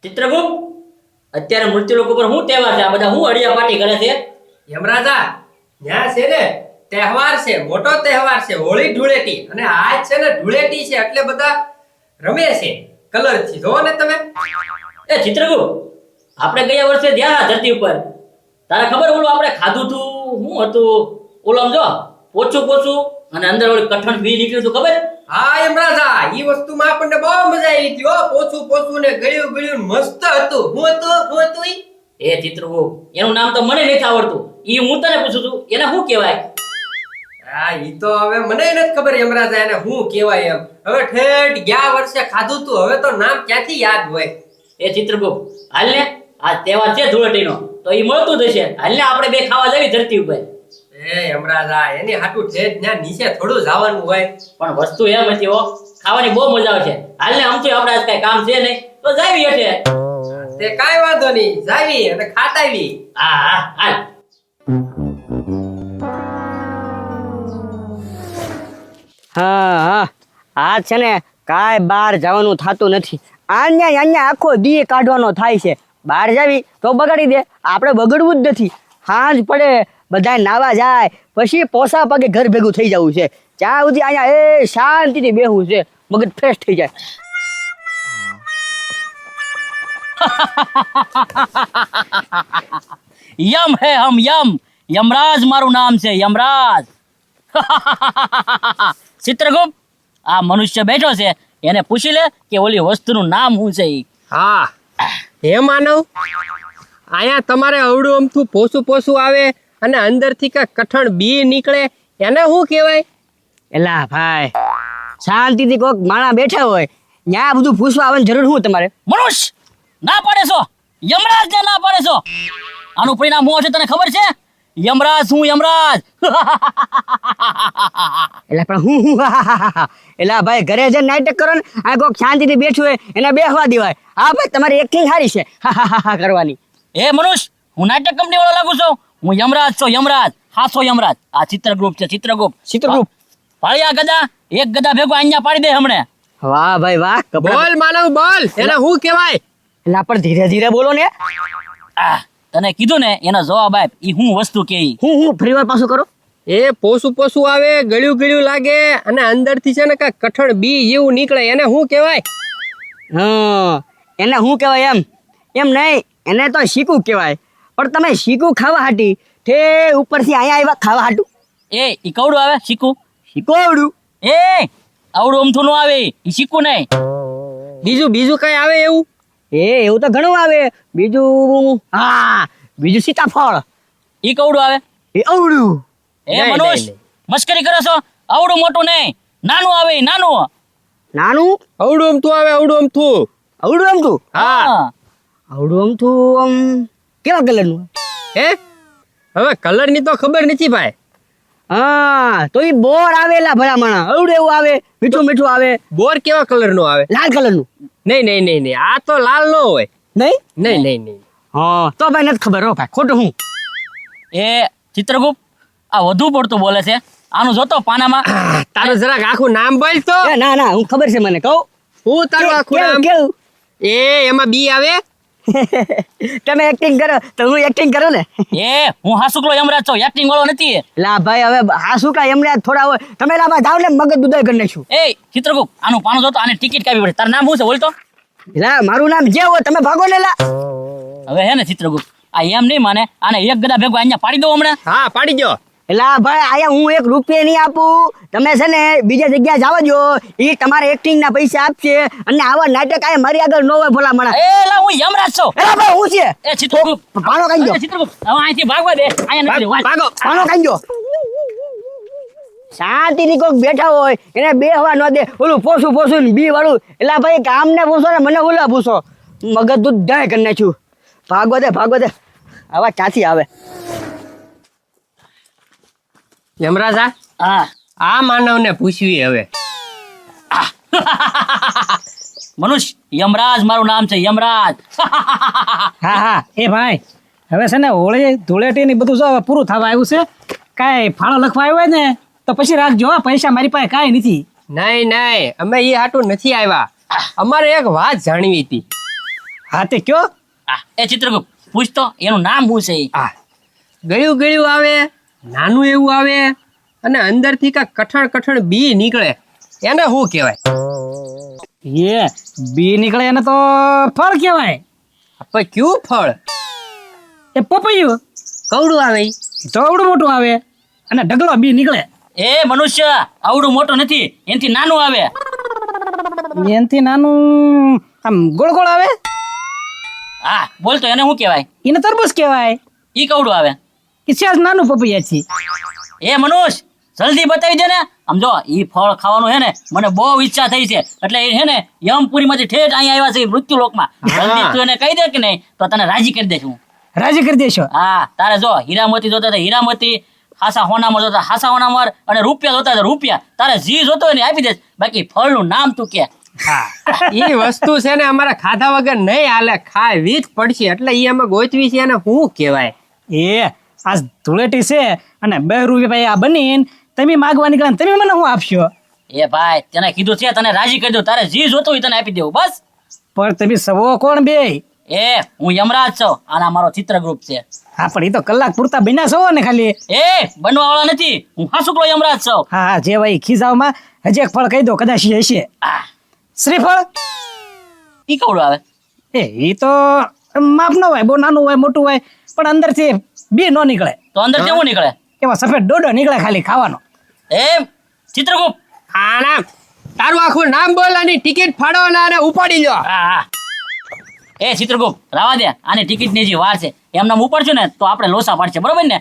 ચિત્રગુપ્ત અત્યારે મૃત્યુ લોકો પર શું તહેવાર છે? આ બધા શું અડિયા પાર્ટી કરે છે? યમરાજા ન્યા છે ને તહેવાર છે, મોટો તહેવાર છે, હોળી ધૂળેટી. અને આજ છે ને ધૂળેટી છે એટલે બધા રમે છે કલર થી. જોવો ને તમે. એ ચિત્રગુપ્ત, આપણે ગયા વર્ષે ગયા ધરતી ઉપર, તારે ખબર ઓલું આપણે ખાધું તું શું હતું? ઓલો આમ જો પોચું પોચું અને અંદર ઓલું કઠણ બી નીકળ્યું હતું, ખબર? હા યમરાજા, ઈ વસ્તુમાં આપણને બહુ મજા આવી હતી હો. પોચું પોચું ને ગળ્યું ગળ્યું મસ્ત હતું. હું હતું ઈ? એ ચિત્રગુપ્ત, એનું નામ તો મને નથી આવડતું. ઈ હું તને પૂછું છું, એને શું કહેવાય? હા ઈ તો હવે મને નથી ખબર યમરાજા એને શું કહેવાય એમ. હવે ઠેઠ ગયા વર્ષે ખાધું તું, હવે તો નામ ક્યાંથી યાદ હોય. એ ચિત્રગુપ્ત, હાલ ને આ તહેવાર છે ધૂળેટીનો, તો ઈ મળતું જ હશે. હાલ ને આપણે બે ખાવા જવી ધરતી ઉપર. એ યમરાજા, એની હાટું ઠેઠ ત્યાં નીચે થોડું જવાનું હોય. પણ વસ્તુ એમ હતી હો, ખાવાની બહુ મજા આવશે. હાલ ને આમ તો આપણે આજ કઈ કામ છે નહીં, તો જાવી હેઠે. તે કાઈ વાંધો નહીં, જાવી અને ખાતાવી. હા હા હાલ. હા આ છે ને કાંઈ બહાર જવાનું થતું નથી. અહીંયા આખો દી કાઢવાનો થાય છે. બહાર જાવી તો બગાડી દે, આપણે બગડવું જ નથી. સાંજ પડે બધા નાવા જાય પછી પોસા પગે ઘર ભેગું થઈ જવું છે. જ્યાં સુધી અહીંયા શાંતિથી બેહવું છે, મગજ ફ્રેશ થઈ જાય. યમ હે હમ યમ, યમરાજ મારું નામ છે, યમરાજ. ચિત્રગુપ્ત, આ મનુષ્ય બેઠો છે, એને પૂછી લે કે ઓલી વસ્તુનું નામ શું છે ઈ. હા હે માનવ, અહીંયા તમારે અવડું અમથું પોસું આવે અને અંદરથી કાંઈ કઠણ બી નીકળે, એને શું કહેવાય? એલા ભાઈ, શાંતિથી કોઈક માણા બેઠા હોય ત્યાં બધું પૂછવા આવવાની જરૂર શું તમારે? મનુષ્ય ના પાડે છો, યમરાજ ને ના પાડે છો. આનું પરિણામ શું છે તને ખબર છે? યમરાજ હું યમરાજ. એટલે પણ હું એલા ભાઈ, ઘરે જઈને નાટક કરો ને, આ કોઈક શાંતિથી બેઠું હોય એને બેસવા દેવાય. હા ભાઈ, તમારી એક્ટિંગ સારી છે કરવાની. એ મનુષ્ય, હું નાટક કંપની વાળો લાગુ છું. હું યમરાજ છું, યમરાજ, હાસો યમરાજ. આ ચિત્રગુપ્ત છે, ચિત્રગુપ્ત. ભાળ્યા ગદા, એક ગદા ભેગો અહીંયા પાડી દે હમણે. વાહ ભાઈ વાહ. બોલ માનવ બોલ, એને શું કહેવાય? એલા પણ ધીરે ધીરે બોલો ને. તને કીધું ને એનો જવાબ આપ. ઈ હું વસ્તુ કે હું ફરી વાર પાછું કરો. એ પોસું આવે, ગળ્યું લાગે અને અંદરથી છે ને કાંઈ કઠણ બી જેવું નીકળે, એને શું કહેવાય? હા, એને શું કહેવાય એમ નહીં, એને તો શીકું કહેવાય. પણ તમે શીકું ખાવા હાટી તે ઉપરથી અહીંયા આવ્યા ખાવા હાટું? ઈ કવડું આવે શીકું? શીકું આવડું? આવડું અમથું નું આવે, ઈ શીકું નહીં. બીજું કઈ આવે એવું? એવું તો ઘણું આવે. બીજું સીતાફળ. ઈ કવડું આવે? એ આવડું. મનુષ્ય, મસ્કરી કરો છો? આવડું મોટું નહીં, નાનું આવે. નાનું? અવડું અમથું આવે, અવડું અમથું. હા, આવડું અમથું. કેવા કલરનું? હવે કલર ની તો ખબર નથી ભાઈ. હા, તો ઈ બોર આવેલા ભલામણા. આવડું એવું આવે, મીઠું આવે. બોર કેવા કલર નું આવે? લાલ કલરનું. નહીં, આ તો લાલ નો હોય. નહીં. હા, તો ભાઈ નથી ખબર હો ભાઈ, ખોટું હું. ચિત્રગુપ્ત, આ વધુ પડતું બોલે છે. આનું જોતો પાનામાં. તારું જરાક આખું નામ બોલ તો. ના, હું ખબર છે મને, કહું. હું તારું આખું નામ કેવું? એમાં બી આવે. તમે એક્ટિંગ કરો તો હું એક્ટિંગ કરું ને. હું હાસુકલો યમરાજ છું, એક્ટિંગ વાળો નથી. લા ભાઈ, હવે હાસુકા યમરાજ થોડા હોય. તમે લા ભાઈ જાવ ને, મગજ દુદાઈ કરી નાખ્યું. ચિત્રગુપ્ત, આનું પાનું જોતો, આને ટિકિટ કાપી પડે. તારું નામ શું છે બોલ તો? લા, મારું નામ જે હોય તમે ભાગો ને લા. હવે હે ને ચિત્રગુપ્ત, આ એમ નહીં માને, આને એક ગદા ભેગો અહીંયા પાડી દો હમણાં. હા, પાડી દો. એલા ભાઈ, આયા હું 1 રૂપિયા નહીં આપું. તમે છે ને બીજા જગ્યાએ જાવ જો, એ તમારે એક્ટિંગ ના પૈસા આપશે. અને આવા નાટક આયા મારી આગળ ન હોય ભલા મણા. હું યમરાજ છું. એલા ભાઈ, હું છે ચિત્રગુપ્ત, પાનો કાંજો. ચિત્રગુપ્ત, હવે અહીંથી ભાગવા દે. અહીંયા નથી ભાગો. પાનો કાંજો. શાંતિથી કોઈક બેઠા હોય એને બે હવા ન દે. ઓલું પોસું ને બી વાળું. એલા ભાઈ, કામ ને પૂછો ને મને ઓલા પૂછો. મગજ દૂધ દય કરી નાખ્યું. ભાગો દે. આવા ક્યાંથી આવે? યમરાજા, આ માનવને પૂછવી હવે. મનુષ્ય, યમરાજ મારું નામ છે, યમરાજ. હા, એ ભાઈ, હવે છે ને હોળી ધૂળેટી ની બધું જો પૂરું થવા આવ્યું છે. કાંઈ ફાળો લખવા આવ્યો હોય ને તો પછી રાખજો. પૈસા મારી પાસે કાંઈ નથી. નહીં, અમે એ હાટું નથી આવ્યા. અમારે એક વાત જાણવી હતી. હા તે કયો એ ચિત્રગુપ્ત પૂછ તો એનું નામ શું છે ઈ? આ ગળ્યું ગળ્યું આવે, નાનું એવું આવે અને અંદરથી કાંઈક કઠણ બી નીકળે, એને શું કહેવાય? એ બી નીકળે એને તો ફળ કહેવાય. આપણે કયું ફળ? એ પપૈયું. કવડું આવે ઈ? એ તો આવડું મોટું આવે અને ઢગલો બી નીકળે. એ મનુષ્ય આવડું મોટું નથી, એનાથી નાનું આવે. એનથી નાનું આમ ગોળ ગોળ આવે. હા બોલ તો એને શું કહેવાય? એને તરબૂચ કહેવાય. ઈ કવડું આવે. એ સેજ નાનું પપૈયાથી. એ મનુષ્ય જલ્દી બતાવી દે ને. આમ જો ઈ ફળ ખાવાનું હે ને મને બહુ ઈચ્છા થઈ છે, એટલે એ હે ને યમપુરીમાંથી ઠેઠ અહીંયા આવ્યા છે મૃત્યુ લોકમાં. જલ્દી તું એને કહી દે કે નહીં તો તને રાજી કરી દઈશ હું. રાજી કરી દેશો. હા તારે જો હીરામતી જોતા હતા હીરામતી, હાસા હોનામાં જોતા હાસા હોનામાં, અને રૂપિયા જોતા હતા રૂપિયા. તારે જી જોતો હોય ને આપી દેશ. બાકી ફળનું નામ તું કે. એ વસ્તુ છે ને અમારા ખાધા વગર નહીં હાલે, ખાવી જ પડશે. એટલે ઈ અમે ગોતવી છે, એને શું કહેવાય? એ આ ધૂળેટી છે અને 2 રૂપિયા આ બનીને તમે માગવા નીકળ્યા ને તમે મને શું આપશો? એ ભાઈ તને કીધું છે તને રાજી કરી દઉં, તારે જી જોતું હોય તને આપી દેવું બસ. પણ તમે સવો કોણ બે? એ હું યમરાજ છું, આના મારો ચિત્રગુપ્ત છે. હા પણ એ તો કલાક પૂરતા બન્યા છો ને ખાલી. એ બનવા વાળા નથી, હું હાસુકલો યમરાજ છું. હા હા જે ભાઈ ખીજાવમાં હજી એક ફળ કહી દો કદાચ ઈ હશે. આ શ્રીફળ. ઈ કવડું આવે. એ તો માપ ન હોય, બહુ નાનું હોય મોટું હોય પણ અંદરથી બી ન નીકળે. તો અંદર કેવું નીકળે? એમાં સફેદ ડોડો નીકળે ખાલી ખાવાનો. એ ચિત્રગુપ્ત. આના તારું આખું નામ બોલ અને ટિકિટ ફાડો અને ઉપાડી લો. હા હા એ ચિત્રગુપ્ત રાવા દે, આની ટિકિટની જે વાર છે એમનામ ઉપાડશું ને તો આપણે લોસા પાડશે, બરોબર ને?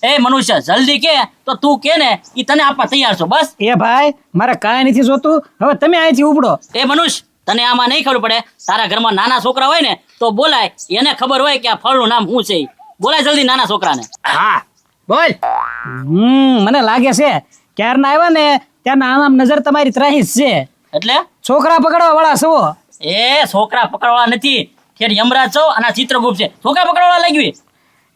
એ મનુષ્ય જલ્દી કે તો તું કે ને ઈ તને આપવા તૈયાર છો બસ. એ ભાઈ મારે કાંઈ નથી જોતું, હવે તમે અહીંથી ઉપડો. એ મનુષ્ય તને આમાં નહીં ખબર પડે, તારા ઘરમાં નાના છોકરા હોય ને તો બોલાય, એને ખબર હોય કે આ ફળનું નામ શું છે ઈ. બોલાય જલ્દી નાના છોકરાને. હા બોલ. મને લાગે છે ક્યારના આવ્યા ને ત્યારના આમ નજર તમારી ત્રાહી જ છે. એટલે છોકરા પકડવા વાળા છો. એ છોકરા પકડવાળા નથી, ખેર યમરાજ છો અને આ ચિત્રગુપ્ત છે, છોકરા પકડવાળા લાગ્યું.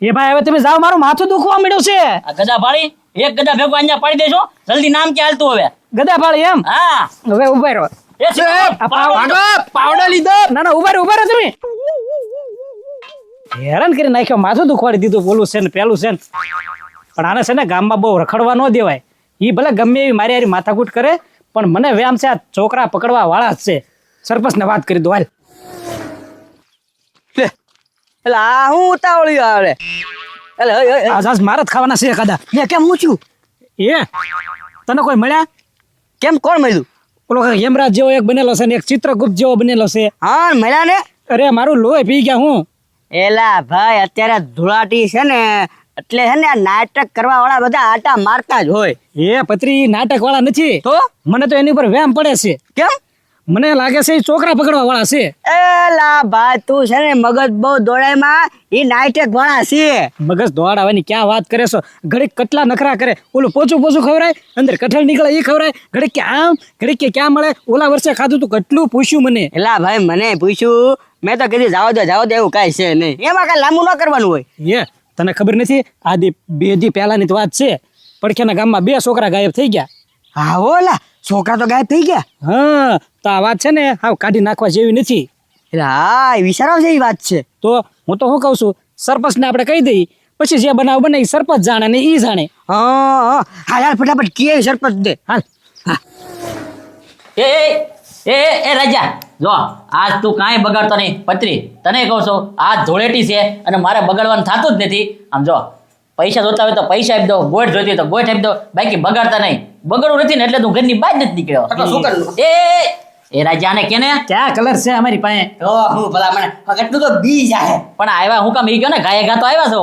એ ભાઈ હવે તમે જાઓ, મારું માથું દુખવા મળ્યું છે. આ ગદા ભાળી એક ગદા ભેગું અહીંયા પાડી દેજો, જલ્દી નામ કે હાલતું હવે. ગદા ભાળી એમ. હા હવે ઉભા રહો. એ ચિત્રગુપ્ત, ભાગો, પાવડો લીધો. ના ના ઉભા રહો તમે. હેરાન કરી નાખ્યો, માથું દુખવાડી દીધું, બોલું છે ને પેલું છે ને. પણ આને છે ને ગામમાં બહુ રખડવા ન દેવાય. એ ભલે ગમે એવી મારી હારી માથાકૂટ કરે પણ મને વ્યામ છે આ છોકરા પકડવા વાળા જ છે. સરપંચને વાત કરી દો હાલ. એટલે આ હું ઉતાવળ્યું આવે એટલે આજ મારે જ ખાવાના છે કદા. મેં કેમ હું છું? એ તને કોઈ મળ્યા? કેમ કોણ મળ્યું? ઓલો યમરાજ જેવો એક બનેલો છે ને એક ચિત્રગુપ્ત જેવો બનેલો છે. હા મળ્યા ને. અરે મારું લોહી પી ગયા હું. એલા ભાઈ અત્યારે ધૂળાટી છે ને એટલે છે ને આ નાટક કરવા વાળા બધા આટા મારતા જ હોય. એ પત્રી નાટક વાળા નથી. તો મને તો એની ઉપર વ્યામ પડે છે. કેમ? મને લાગે છે એ છોકરા પકડવા વાળા છે. એલા ભાઈ તું છે ને મગજ બહુ દોડાયમાં એ નાટક વાળા છે. મગજ દોડાવાની ક્યાં વાત કરે છો? ઘડીક કેટલા નખરા કરે, ઓલું પોચું ખવરાય, અંદર કઠલ નીકળે એ ખવરાય, ઘડીક કે આમ ઘડીક કે ક્યાં મળે. ઓલા વર્ષે ખાધું તું કેટલું પૂછ્યું મને. એલા ભાઈ મને પૂછ્યું, મેં તો કીધું જાવ દે એવું કાંઈ છે નહીં, એમાં કાંઈ લાંબુ ન કરવાનું હોય. એ તને ખબર નથી આ 2 દી પહેલાની તો વાત છે, પડખેના ગામમાં 2 છોકરા ગાયબ થઈ ગયા. હા ઓલા છોકરા તો ગાયબ થઈ ગયા. હા તો આ વાત છે ને હાવ કાઢી નાખવા જેવી નથી. એટલે હા એ વિચારો છે એ વાત છે. તો હું તો શું કહું છું, સરપંચને આપણે કહી દઈએ, પછી જે બનાવ બને એ સરપંચ જાણે ને ઈ જાણે. હા હાલ ફટાફટ કે સરપંચ દે હાલ. એ એ એ રાજા જો આજ તું કાંઈ બગાડતો નહીં. પત્રી તને કહું છું આજ ધૂળેટી છે અને મારે બગાડવાનું થતું જ નથી. આમ જો પૈસા જોતા હોય તો પૈસા આપી દો, ગોઠ જોતી હોય તો ગોઠ આપી દો, બાકી બગાડતા નહીં. બગડવું નથી ને એટલે તું ઘરની બહાર નથી નીકળ્યો. એ રાજાને કેને ક્યાં કલર છે અમારી પાસે? તો હું ભલા મને કેટલું તો બી જાય પણ આવ્યા હું કામ ઈ ગયો ને ગાયે ગા તો આવ્યા છો.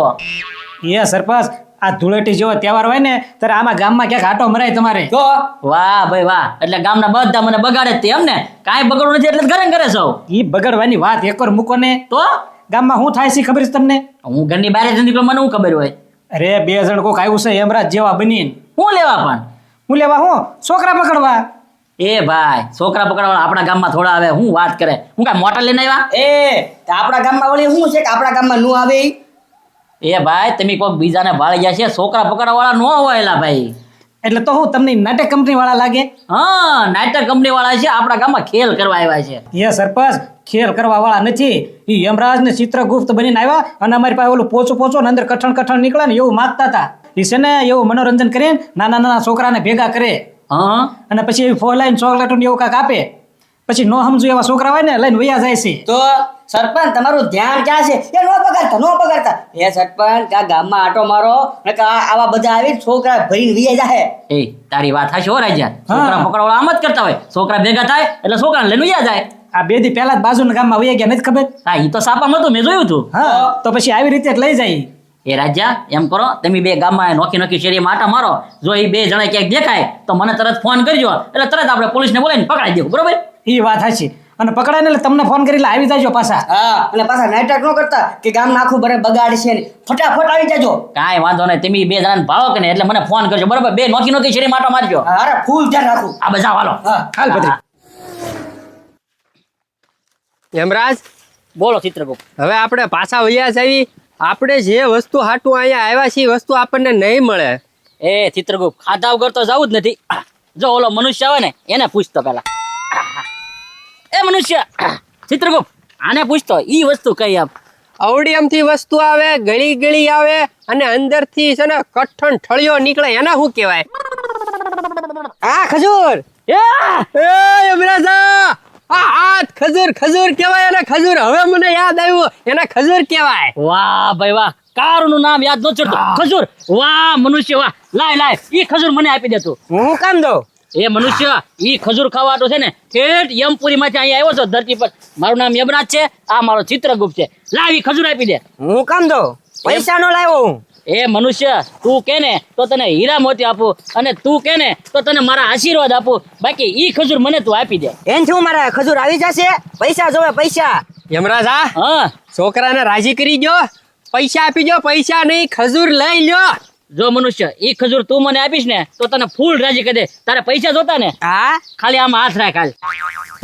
એ સરપંચ આ ધૂળેટી જેવો તહેવાર હોય ને ત્યારે આમાં ગામમાં ક્યાંક આટો મરાય તમારે. તો વાહ ભાઈ વાહ, એટલે ગામના બધા મને બગાડે જ તે એમ ને? કાંઈ બગડવું નથી એટલે ઘરે ઘરે છો. ઈ બગડવાની વાત એકવાર મૂકો ને. તો ગામમાં શું થાય છે ખબર છે તમને? હું ઘરની બહાર જ નીકળું, મને શું ખબર હોય? અરે 2 જણ કોક આવ્યું છે યમરાજ જેવા બનીને. હું લેવા પણ હું લેવા હું છોકરા પકડવા. એ ભાઈ છોકરા પકડવા આપણા ગામમાં થોડા આવે, હું વાત કરે. હું કાંઈ મોટર લઈને આવ્યા? એ આપણા ગામમાં વળી શું છે કે આપણા ગામમાં નું આવે ઈ? એ ભાઈ તમે કોઈક બીજાને ભાળી ગયા છે, છોકરા પકડવા વાળા ન હોય એલા ભાઈ. એટલે તો હું તમને નાટક કંપની વાળા લાગે? હા, નાટક કંપની વાળા છે, આપણા ગામમાં ખેલ કરવા આવ્યા છે. એ સરપંચ ખેલ કરવા વાળા નથી. ઈ યમરાજ ને ચિત્રગુપ્ત બનીને આવ્યા અને અમારી પાસે ઓલું પોચો ને અંદર કઠણ નીકળે ને એવું માગતા હતા. ઈ છે ને એવું મનોરંજન કરીને નાના છોકરાને ભેગા કરે હા, અને પછી એવી ફોલાઈન ચોકલેટો ને એવું કાંઈક આપે. પછી નો સમજુ એવા છોકરા હોય ને લઈને વયા જાય છે. તો સરપંચ તમારું ધ્યાન ક્યાં છે? એ નો બગાડતા એ સરપંચ આ ગામમાં આટો મારો નકર આવા બધા આવી છોકરા ભરીને વીએ જાય. એ તારી વાત હાચી હો રાજા. છોકરા પકડવાળા આમ જ કરતા હોય, છોકરા ભેગા થાય એટલે છોકરાને લઈને વયા જાય. આ બે દી પહેલા જ બાજુના ગામમાં વયા ગયા, નથી ખબર? હા, ઈ તો સાપામાં હતું, મેં જોયું હતું. હા, તો પછી આવી રીતે જ લઈ જાય. એ રાજા, એમ કરો તમે બે ગામમાં નોખી શેરીમાં આટા મારો. જો એ બે જણા ક્યાંક દેખાય તો મને તરત ફોન કરજો, એટલે તરત આપણે પોલીસને બોલાવીને પકડાઈ દેવું, બરોબર? ઈ વાત સાચી. અને પકડાય ને એટલે તમને ફોન કરી એટલે આવી જાજો પાછા. હા, અને પાછા નાટક ન કરતા કે ગામમાં આખું બરે બગાડશે ને ફટાફટ આવી જાજો. કાંઈ વાંધો નહીં, તમે બે જણાને ભાવો કે ને એટલે મને ફોન કરજો, બરોબર? બે નોખી શેરીમાં આટો મારજો. અરે ફૂલ ધ્યાન રાખું. આ બધા હાલો. હા, હાલ બધી. યમરાજ, બોલો ચિત્રગુપ્ત. હવે આપણે પાછા વૈયા જાવી. આપણે જે વસ્તુ હાટું અહીંયા આવ્યા છીએ વસ્તુ આપણને નહીં મળે. એ ચિત્રગુપ્ત, ખાધા વગર તો જવું જ નથી. જો ઓલો મનુષ્ય આવે ને એને પૂછતો પેલા. એ મનુષ્ય, ચિત્રગુપ્ત આને પૂછતો ઈ વસ્તુ કઈ આપ. અવડી અમથી વસ્તુ આવે, ગળી આવે અને અંદરથી છે ને કઠણ ઠળિયો નીકળે, એને શું કહેવાય? આ ખજૂર. એ યમરાજા, આ ખજૂર કહેવાય એને, ખજૂર. હવે મને યાદ આવ્યું, એને ખજૂર કહેવાય. વાહ ભાઈ વાહ, કારનું નામ યાદ ન ચડતું. ખજૂર. વાહ મનુષ્ય વાહ. લાય ઈ ખજૂર મને આપી દેતું. હું કામ દઉં? એ મનુષ્ય, ઈ ખજૂર ખાવા તો છે ને ઠેઠ યમપુરી માંથી અહીંયા આવ્યો છો ધરતી પર. મારું નામ યમરાજ છે, આ મારો ચિત્રગુપ્ત છે. લાવ ઈ ખજૂર આપી દે. હું કામ દઉં? પૈસા નો લાવ્યો હું. એ મનુષ્ય, તું કે ને તો તને હીરા મોતી આપું, અને તું કે ને તો તને મારા આશીર્વાદ આપું. બાકી ઈ ખજૂર મને તું આપી દે. એનથી હું મારા ખજૂર આવી જશે. પૈસા જોવે પૈસા. યમરાજા, હા, છોકરાને રાજી કરી દો, પૈસા આપી દો. પૈસા નહીં, ખજૂર લઈ લ્યો. જો મનુષ્ય, ઈ ખજૂર તું મને આપીશ ને તો તને ફૂલ રાજી કરી દે. તારે પૈસા જોતા ને? હા, ખાલી આમાં હાથ રાખ. હાલ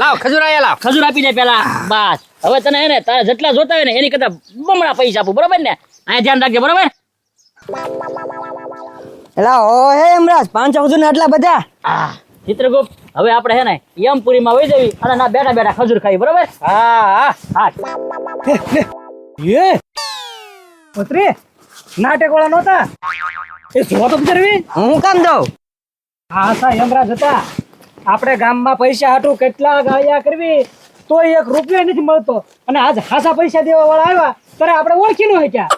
લાવ ખજૂર, આયા લાવ. ખજૂર આપી દે પેલા. બસ હવે તને હે ને તારે જેટલા જોતા હોય ને એની કરતા બમણા પૈસા આપું, બરોબર ને? અહીંયા ધ્યાન રાખજે, બરોબર? એલા ઓ હે યમરાજ, 500 ખજૂર ને આટલા બધા? હા ચિત્રગુપ્ત, હવે આપણે હે ને યમપુરીમાં વહી જવી અને ના બેઠા ખજૂર ખાવી, બરોબર? હા. એ પુત્રી નાટક વાળા નહોતા એ જો તો બિચારી. હું કામ દઉં? આશા યમરાજ હતા. આપણે ગામમાં પૈસા હાટું કેટલા ગાયા કરવી તો 1 રૂપિયો નથી મળતો, અને આજ હાસા પૈસા દેવા વાળા આવ્યા ત્યારે આપણે ઓળખી ન હોય ક્યાં.